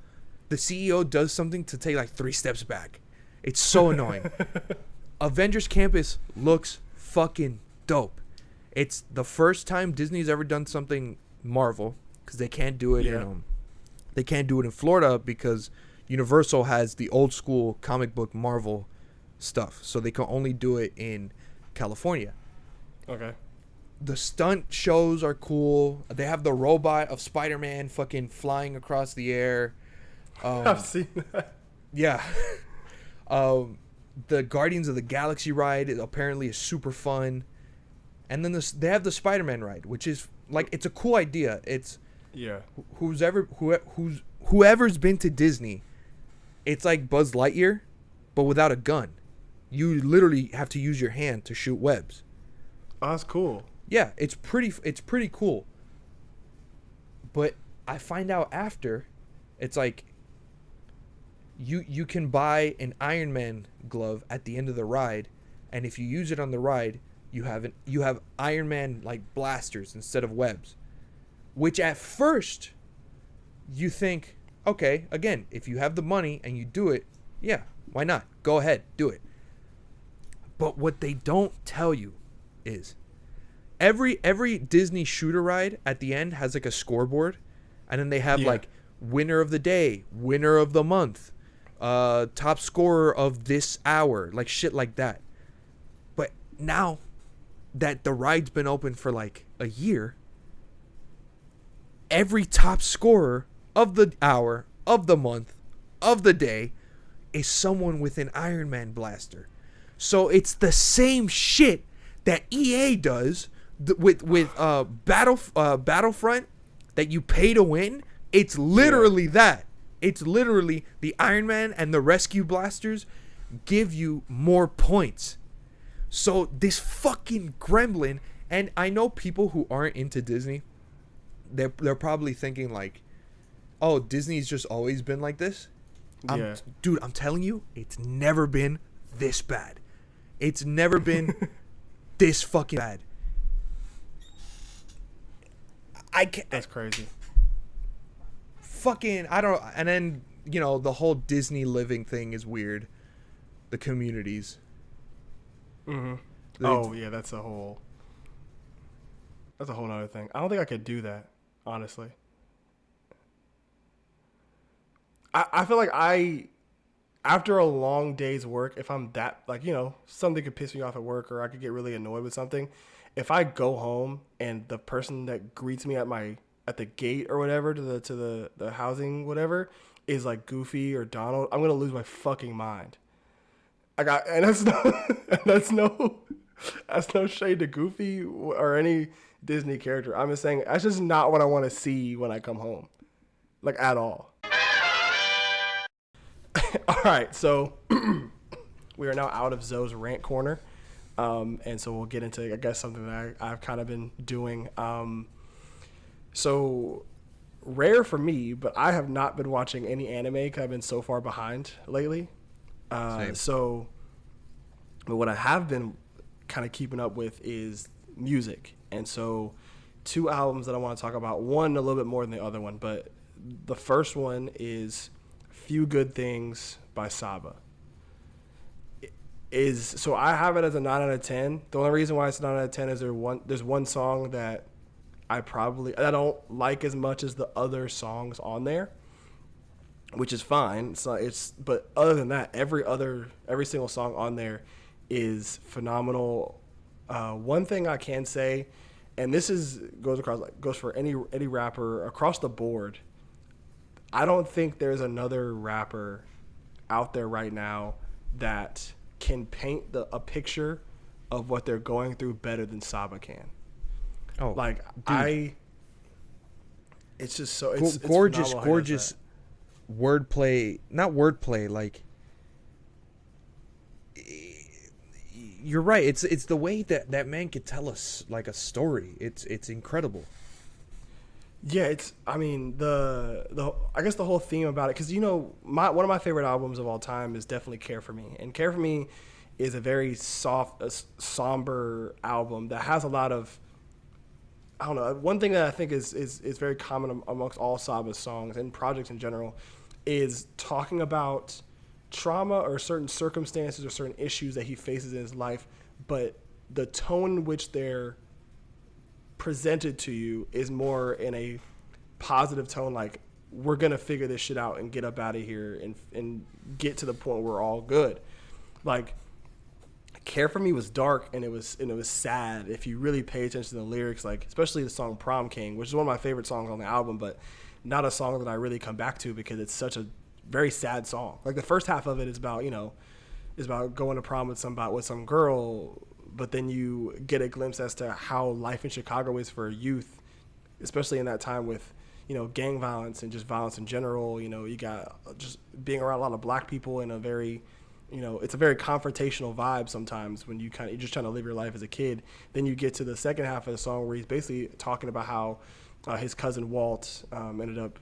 the CEO does something to take like 3 steps back. It's so annoying. Avengers Campus looks fucking dope. It's the first time Disney's ever done something Marvel, because they can't do it in Florida because Universal has the old school comic book Marvel stuff, so they can only do it in California. Okay. The stunt shows are cool. They have the robot of Spider-Man fucking flying across the air. I've seen that. Yeah. The Guardians of the Galaxy ride apparently is super fun. And then they have the Spider-Man ride, which is like, it's a cool idea. It's whoever's been to Disney, it's like Buzz Lightyear, but without a gun. You literally have to use your hand to shoot webs. Oh, that's cool. Yeah, it's pretty cool. But I find out after, it's like you can buy an Iron Man glove at the end of the ride, and if you use it on the ride, you have Iron Man like blasters instead of webs. Which at first you think, okay, again, if you have the money and you do it, yeah, why not? Go ahead, do it. But what they don't tell you is every Disney shooter ride at the end has like a scoreboard, and then they have like winner of the day, winner of the month, top scorer of this hour, like shit like that. But now that the ride's been open for like a year, every top scorer of the hour, of the month, of the day is someone with an Iron Man blaster. So it's the same shit that EA does with Battlefront that you pay to win. It's literally that. It's literally the Iron Man and the rescue blasters give you more points. So this fucking gremlin, and I know people who aren't into Disney, they're probably thinking like, oh, Disney's just always been like this. Dude, I'm telling you, it's never been this bad. It's never been this fucking bad. That's crazy. Fucking, I don't. And then, you know, the whole Disney living thing is weird. The communities. Oh yeah, that's a whole nother thing. I don't think I could do that, honestly. I feel like after a long day's work, if I'm that, like, you know, something could piss me off at work, or I could get really annoyed with something. If I go home and the person that greets me at the gate or whatever to the housing whatever is like Goofy or Donald, I'm gonna lose my fucking mind. And that's no shade to Goofy or any Disney character. I'm just saying that's just not what I want to see when I come home, like, at all. All right, so we are now out of Zoe's rant corner, and so we'll get into, I guess, something that I've kind of been doing. So rare for me, but I have not been watching any anime because I've been so far behind lately. So, but what I have been kind of keeping up with is music, and so 2 albums that I want to talk about. One a little bit more than the other one, but the first one is Few Good Things by Saba. is, so I have it as a 9 out of 10. The only reason why it's 9 out of 10 is there's one song that I don't like as much as the other songs on there, which is fine. But other than that, every single song on there is phenomenal. One thing I can say, and this goes for any rapper across the board. I don't think there's another rapper out there right now that can paint a picture of what they're going through better than Saba can. Oh, Like, dude. it's just so it's gorgeous, phenomenal how he does gorgeous wordplay. Not wordplay, like you're right. It's the way that man could tell us like a story. It's incredible. that. Yeah, I mean I guess the whole theme about it, because one of my favorite albums of all time is definitely Care for Me, and Care for Me is a very soft, somber album that has a lot of, I don't know. One thing that I think is very common amongst all Saba's songs and projects in general is talking about trauma or certain circumstances or certain issues that he faces in his life, but the tone in which they're presented to you is more in a positive tone, like, we're gonna figure this shit out and get up out of here and get to the point where we're all good. Like, Care for Me was dark and it was sad if you really pay attention to the lyrics, like especially the song Prom King, which is one of my favorite songs on the album, but not a song that I really come back to because it's such a very sad song. Like, the first half of it is about going to prom with some girl, but then you get a glimpse as to how life in Chicago is for youth, especially in that time with gang violence and just violence in general. You got just being around a lot of black people in a very, it's a very confrontational vibe sometimes when you're just trying to live your life as a kid. Then you get to the second half of the song where he's basically talking about how his cousin Walt ended up,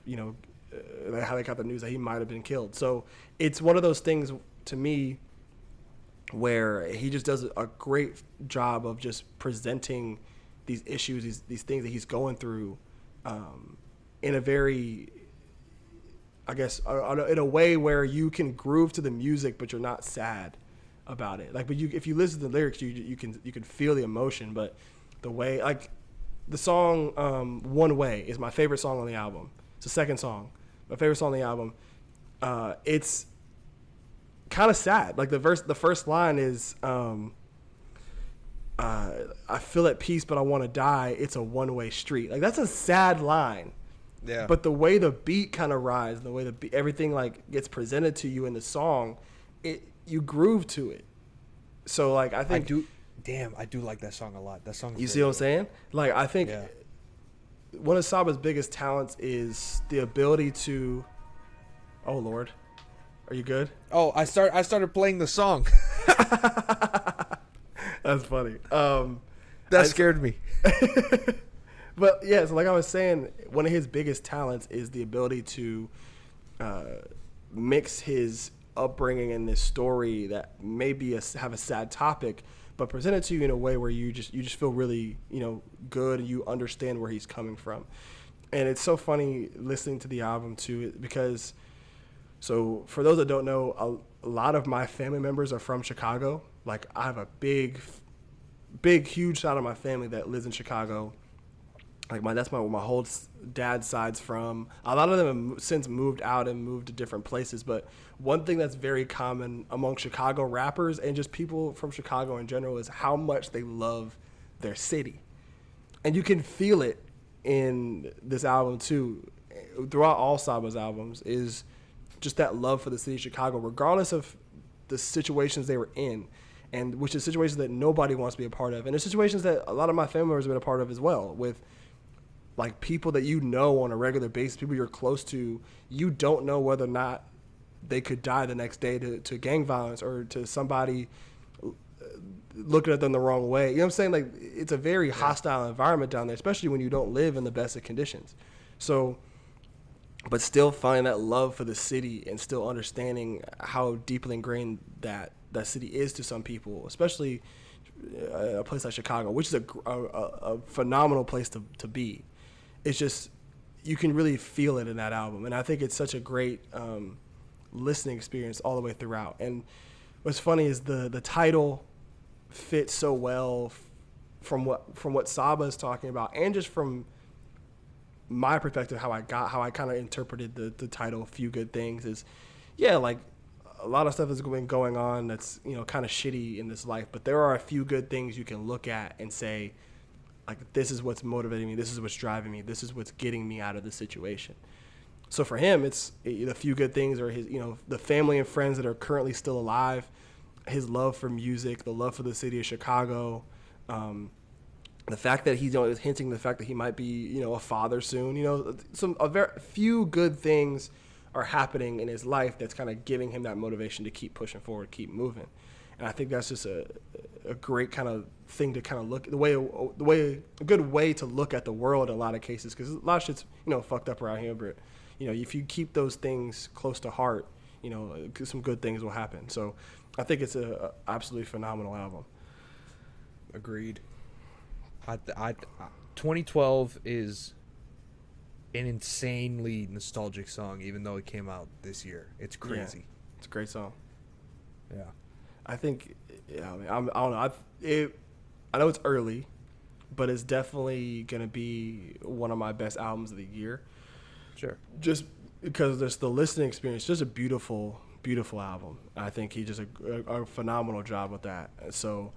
how they got the news that he might have been killed. So it's one of those things to me where he just does a great job of just presenting these issues, these things that he's going through in a very, I guess, in a way where you can groove to the music, but you're not sad about it. Like, but if you listen to the lyrics, you can feel the emotion. But the way, like, the song "One Way" is my favorite song on the album. It's the second song, my favorite song on the album. It's kind of sad. Like, the first line is, "I feel at peace, but I want to die. It's a one-way street." Like, that's a sad line. Yeah. But the way the beat kind of rides, the way everything like gets presented to you in the song, you groove to it. So, like, I think I do like that song a lot. That song. You see what I'm saying? Like, I think Yeah. one of Saba's biggest talents is the ability to. Oh Lord, are you good? Oh, I started playing the song. That's funny. That scared me. But yeah, so like I was saying, one of his biggest talents is the ability to mix his upbringing and this story that may have a sad topic, but present it to you in a way where you just feel really good and you understand where he's coming from. And it's so funny listening to the album too, because so for those that don't know, a lot of my family members are from Chicago. Like, I have a big, huge side of my family that lives in Chicago. Like, that's where my whole dad's side's from. A lot of them have since moved out and moved to different places. But one thing that's very common among Chicago rappers and just people from Chicago in general is how much they love their city. And you can feel it in this album too. Throughout all Saba's albums is just that love for the city of Chicago, regardless of the situations they were in, and which is situations that nobody wants to be a part of. And there's situations that a lot of my family members have been a part of as well, with like people that on a regular basis, people you're close to, you don't know whether or not they could die the next day to gang violence or to somebody looking at them the wrong way. You know what I'm saying? Like, it's a very hostile environment down there, especially when you don't live in the best of conditions. So, but still finding that love for the city and still understanding how deeply ingrained that city is to some people, especially a place like Chicago, which is a phenomenal place to be. It's just, you can really feel it in that album. And I think it's such a great listening experience all the way throughout. And what's funny is the title fits so well from what Saba is talking about, and just from my perspective, how I kind of interpreted the title "Few Good Things" is, yeah, like a lot of stuff has been going on that's kind of shitty in this life, but there are a few good things you can look at and say, like, this is what's motivating me, this is what's driving me, this is what's getting me out of the situation. So for him, it's the few good things are his, the family and friends that are currently still alive, his love for music, the love for the city of Chicago, the fact that he's hinting the fact that he might be, a father soon. A very few good things are happening in his life that's kind of giving him that motivation to keep pushing forward, keep moving. And I think that's just a great kind of thing to kind of look a good way to look at the world in a lot of cases, because a lot of shit's fucked up around here, but if you keep those things close to heart, some good things will happen. So I think it's a absolutely phenomenal album. Agreed. 2012 is an insanely nostalgic song, even though it came out this year. It's crazy. Yeah, it's a great song. Yeah. I think, I don't know. I know it's early, but it's definitely going to be one of my best albums of the year. Sure. Just because there's the listening experience, just a beautiful, beautiful album. I think he does a phenomenal job with that. So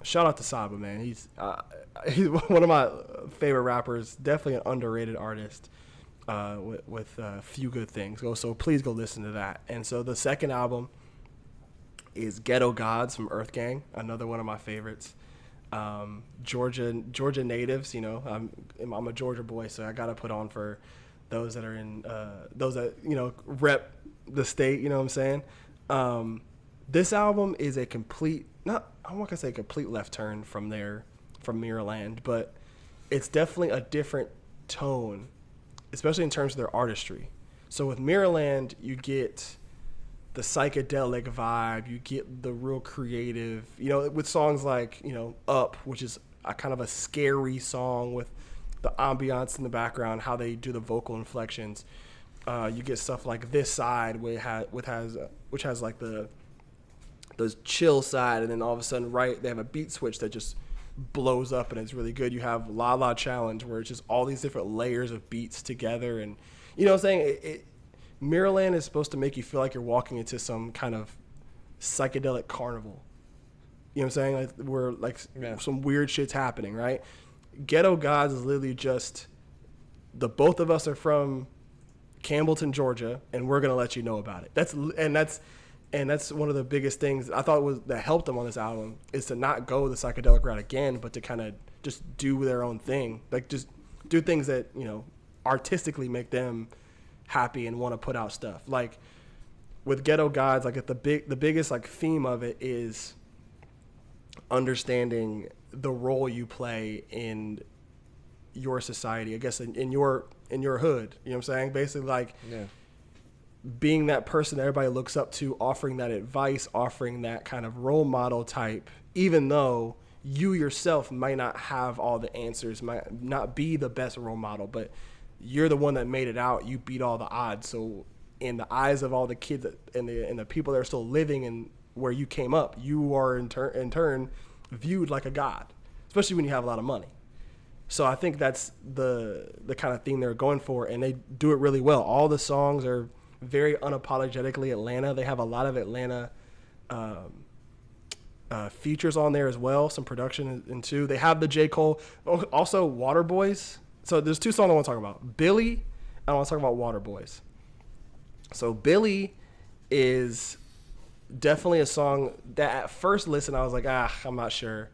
shout out to Saba, man. He's one of my favorite rappers, definitely an underrated artist with few good things. So please go listen to that. And so the second album is Ghetto Gods from Earth Gang, another one of my favorites. Georgia natives, I'm a Georgia boy, so I got to put on for those that are in those that rep the state. You know what I'm saying? This album is a complete, I'm not gonna say a complete left turn from Mirrorland, but it's definitely a different tone, especially in terms of their artistry. So with Mirrorland, you get the psychedelic vibe, you get the real creative, with songs like, Up, which is a kind of a scary song with the ambiance in the background, how they do the vocal inflections. You get stuff like This Side, which has like the chill side, and then all of a sudden, they have a beat switch that just blows up and it's really good. You have La La Challenge, where it's just all these different layers of beats together, and what I'm saying, Mirrorland is supposed to make you feel like you're walking into some kind of psychedelic carnival. You know what I'm saying? Like, where some weird shit's happening, right? Ghetto Gods is literally just the both of us are from Campbellton, Georgia, and we're gonna let you know about it. That's one of the biggest things I thought that helped them on this album, is to not go the psychedelic route again, but to kind of just do their own thing, like just do things that artistically make them happy and want to put out stuff. Like with Ghetto Gods, like the biggest like theme of it is understanding the role you play in your society, I guess, in your hood. You know what I'm saying? Basically, like, being that person that everybody looks up to, offering that advice, offering that kind of role model type, even though you yourself might not have all the answers, might not be the best role model, but you're the one that made it out. You beat all the odds. So in the eyes of all the kids and the people that are still living in where you came up, you are in turn viewed like a god, especially when you have a lot of money. So I think that's the kind of theme they're going for, and they do it really well. All the songs are very unapologetically Atlanta. They have a lot of Atlanta features on there as well, some production in too. They have the J. Cole, also Water Boys. So there's two songs I want to talk about. Billy, and I want to talk about Water Boys. So Billy is definitely a song that at first listen I was like, I'm not sure,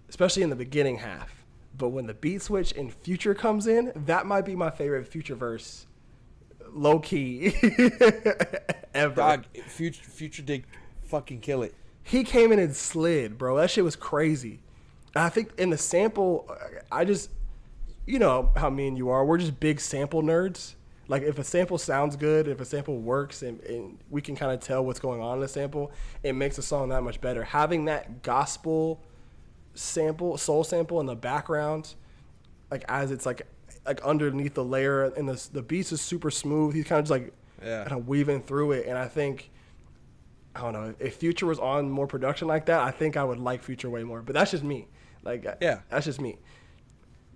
especially in the beginning half. But when the beat switch and Future comes in, that might be my favorite Future verse, low key, ever. Dog, Future did fucking kill it. He came in and slid, bro. That shit was crazy. And I think in the sample, I just, how me and you are, we're just big sample nerds. Like, if a sample sounds good, if a sample works, and we can kind of tell what's going on in the sample, it makes a song that much better. Having that gospel sample, soul sample in the background, like as it's like underneath the layer, and the beats is super smooth. He's kind of just like kind of weaving through it, and I think I don't know, if Future was on more production like that, I think I would like Future way more. But that's just me. Like, Yeah. that's just me.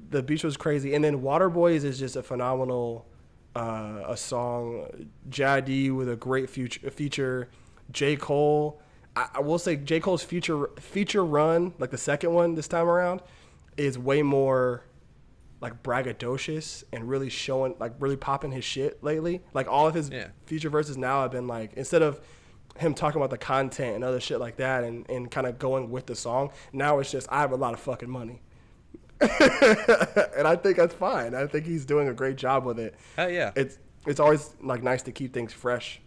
The beach was crazy, and then Waterboys is just a phenomenal a song. J.I.D. with a great feature. J. Cole. I will say J. Cole's feature run, like the second one this time around, is way more like braggadocious and really showing, like really popping his shit lately. Like all of his feature verses now have been like, instead of him talking about the content and other shit like that and kind of going with the song, now it's just, I have a lot of fucking money. And I think that's fine. I think he's doing a great job with it. Hell yeah. It's always like nice to keep things fresh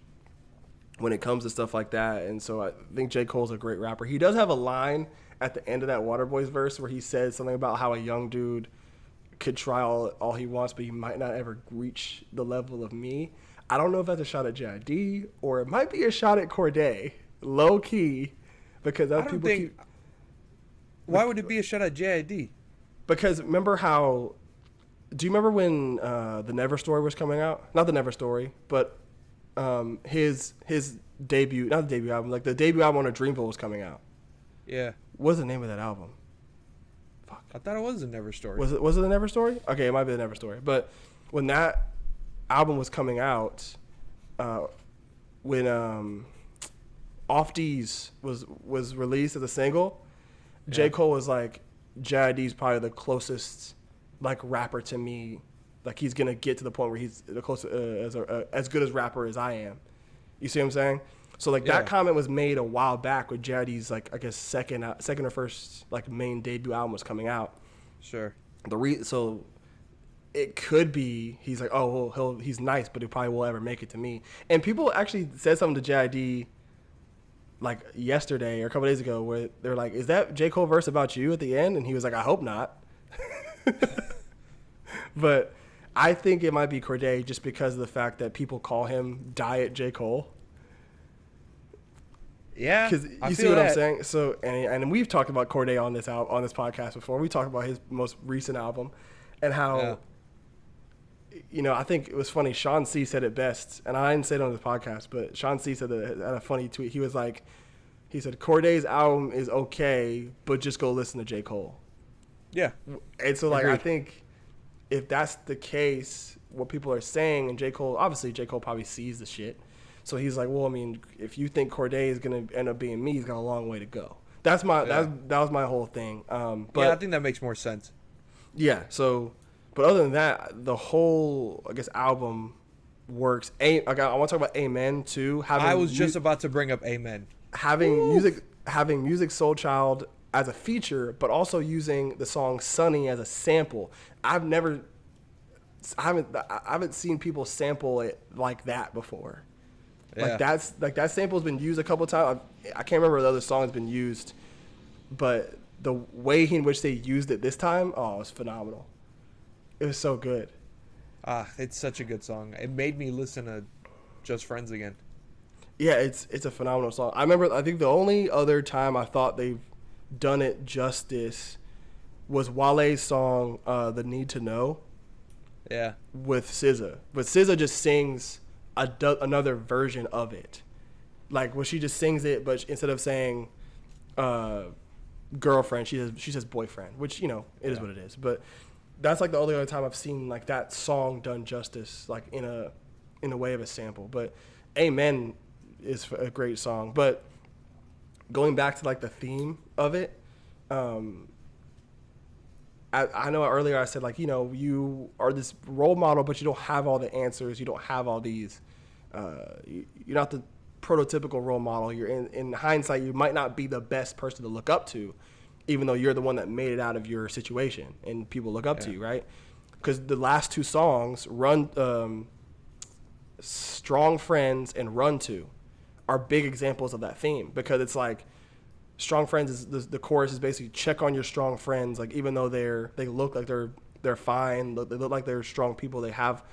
when it comes to stuff like that. And so I think J. Cole's a great rapper. He does have a line at the end of that Waterboys verse where he says something about how a young dude could try all he wants, but he might not ever reach the level of me. I don't know if that's a shot at JID or it might be a shot at Corday, low key, because I don't think. Why would it be a shot at JID? Because remember how? Do you remember when the Never Story was coming out? Not the Never Story, but his debut, not the debut album, like the debut album on a Dreamville was coming out. Yeah. What's the name of that album? Fuck. I thought it was the Never Story. Was it the Never Story? Okay, it might be the Never Story. But when that album was coming out, when Off D's was released as a single, J. Cole was like, JID's probably the closest like rapper to me. Like he's gonna get to the point where he's the closest as good as rapper as I am. You see what I'm saying? So like that comment was made a while back with JID's like I guess second or first like main debut album was coming out. Sure. So it could be he's like, oh well, he's nice, but he probably won't ever make it to me. And people actually said something to JID like yesterday or a couple days ago where they're like, is that J. Cole verse about you at the end? And he was like, I hope not. But I think it might be Corday just because of the fact that people call him Diet J. Cole. Yeah, because you see what I'm saying. So and we've talked about Corday on this podcast before. We talked about his most recent album and how you know, I think it was funny. Sean C said it best, and I didn't say it on the podcast, but Sean C said that had a funny tweet. He was like, he said Corday's album is okay, but just go listen to J. Cole. Yeah, and so like agreed. I think if that's the case, what people are saying, and J. Cole probably sees the shit. So he's like, well, I mean, if you think Corday is gonna end up being me, he's got a long way to go. That's my that was my whole thing. But yeah, I think that makes more sense. Yeah. So, but other than that, the whole I guess album works. I want to talk about Amen too. I was just about to bring up Amen. Having Music Soul Child as a feature, but also using the song Sunny as a sample. I haven't seen people sample it like that before. Yeah. Like that sample's been used a couple of times. I can't remember the other song has been used, but the way in which they used it this time, it was phenomenal. It was so good. It's such a good song. It made me listen to Just Friends again. Yeah, it's a phenomenal song. I think the only other time I thought they've done it justice was Wale's song The Need to Know. Yeah. With SZA. But SZA just sings another version of it. Like when she just sings it, but instead of saying girlfriend, she says boyfriend, which, you know, it is what it is. But that's like the only other time I've seen like that song done justice, like in a way of a sample. But Amen is a great song. But going back to like the theme of it, I know earlier I said, like, you know, you are this role model, but you don't have all the answers. You don't have all these. You're not the prototypical role model. You're in hindsight, you might not be the best person to look up to, even though you're the one that made it out of your situation and people look up to you, right? Because the last two songs, Strong Friends and Run To, are big examples of that theme, because it's like, Strong Friends is the chorus is basically check on your strong friends, like even though they look like they're fine, they look like they're strong people, they have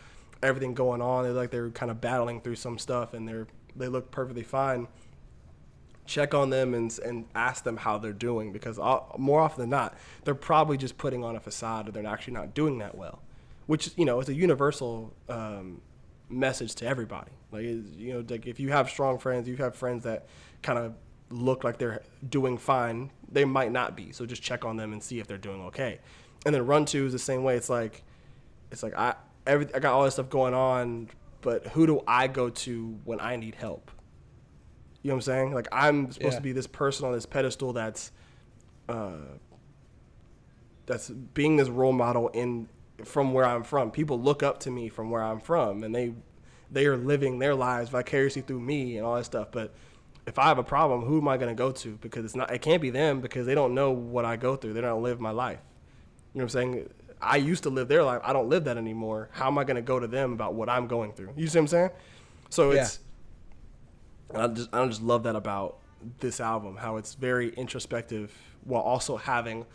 everything going on, they look like they're kind of battling through some stuff, and they look perfectly fine. Check on them and ask them how they're doing, because more often than not, they're probably just putting on a facade, or they're actually not doing that well, which, you know, is a universal message to everybody. Like, you know, like if you have strong friends, you have friends that kind of look like they're doing fine, they might not be. So just check on them and see if they're doing okay. And then run to is the same way. It's like I got all this stuff going on, but who do I go to when I need help? You know what I'm saying? Like, I'm supposed to be this person on this pedestal that's being this role model from where I'm from. People look up to me from where I'm from, and they are living their lives vicariously through me and all that stuff. But if I have a problem, who am I going to go to? Because it can't be them, because they don't know what I go through. They don't live my life. You know what I'm saying? I used to live their life. I don't live that anymore. How am I going to go to them about what I'm going through? You see what I'm saying? So I just love that about this album, how it's very introspective while also having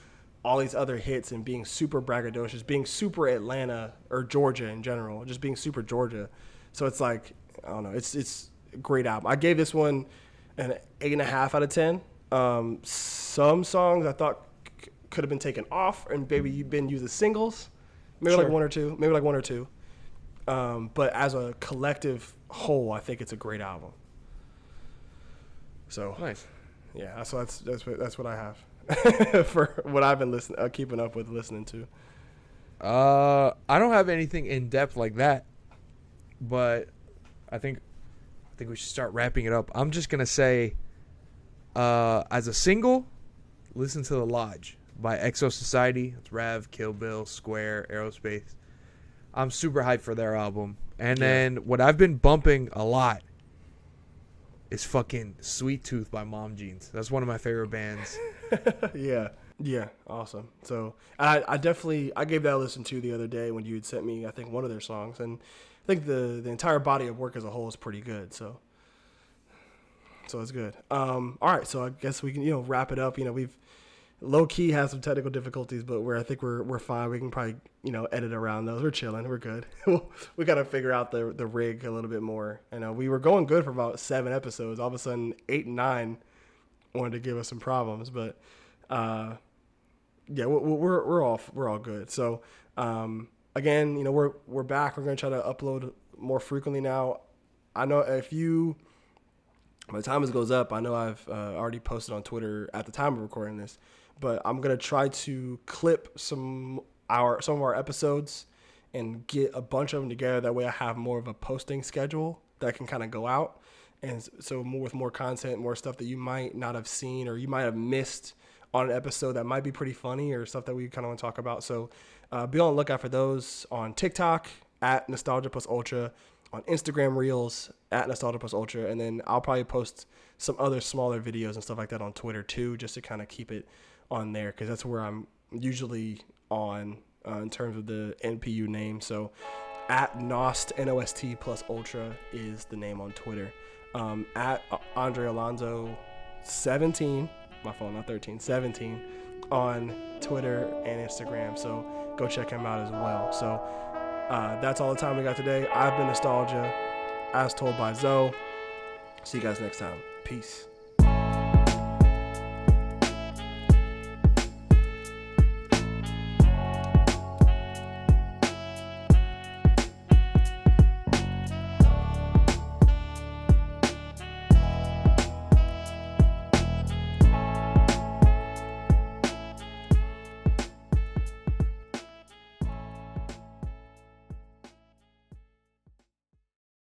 all these other hits and being super braggadocious, being super Atlanta or Georgia in general, just being super Georgia. So it's like, I don't know, it's a great album. I gave this one an 8.5 out of 10. Some songs I thought could have been taken off and maybe you've been used as singles, maybe like one or two. But as a collective whole, I think it's a great album. So nice. Yeah, so that's what I have for what I've been keeping up with listening to. I don't have anything in depth like that, but I think we should start wrapping it up. I'm just gonna say, as a single, listen to The Lodge by Exo Society. It's Rav, Kill Bill, Square, Aerospace. I'm super hyped for their album. And then what I've been bumping a lot is fucking Sweet Tooth by Mom Jeans. That's one of my favorite bands. Yeah, awesome. So I gave that a listen to the other day when you had sent me, I think, one of their songs, and I think the entire body of work as a whole is pretty good. So it's good. All right, so I guess we can wrap it up. We've low key had some technical difficulties, but I think we're fine. We can probably edit around those. We're chilling. We're good. We got to figure out the rig a little bit more. We were going good for about 7 episodes. All of a sudden 8 and 9 wanted to give us some problems, but yeah, we're all good. So again, we're back. We're gonna try to upload more frequently now. I know by the time this goes up, I know I've already posted on Twitter at the time of recording this, but I'm gonna try to clip some of our episodes and get a bunch of them together. That way, I have more of a posting schedule that can kind of go out, and so with more content, more stuff that you might not have seen or you might have missed on an episode that might be pretty funny or stuff that we kind of want to talk about. So be on the lookout for those on TikTok at Nostalgia Plus Ultra, on Instagram Reels at Nostalgia Plus Ultra, and then I'll probably post some other smaller videos and stuff like that on Twitter too, just to kind of keep it on there, because that's where I'm usually on in terms of the NPU name. So at Nost, Nost plus Ultra is the name on Twitter. At Andre Alonso 17, my phone, not 13, 17 on Twitter and Instagram. So go check him out as well. So that's all the time we got today. I've been Nostalgia, as told by Zoe. See you guys next time. Peace.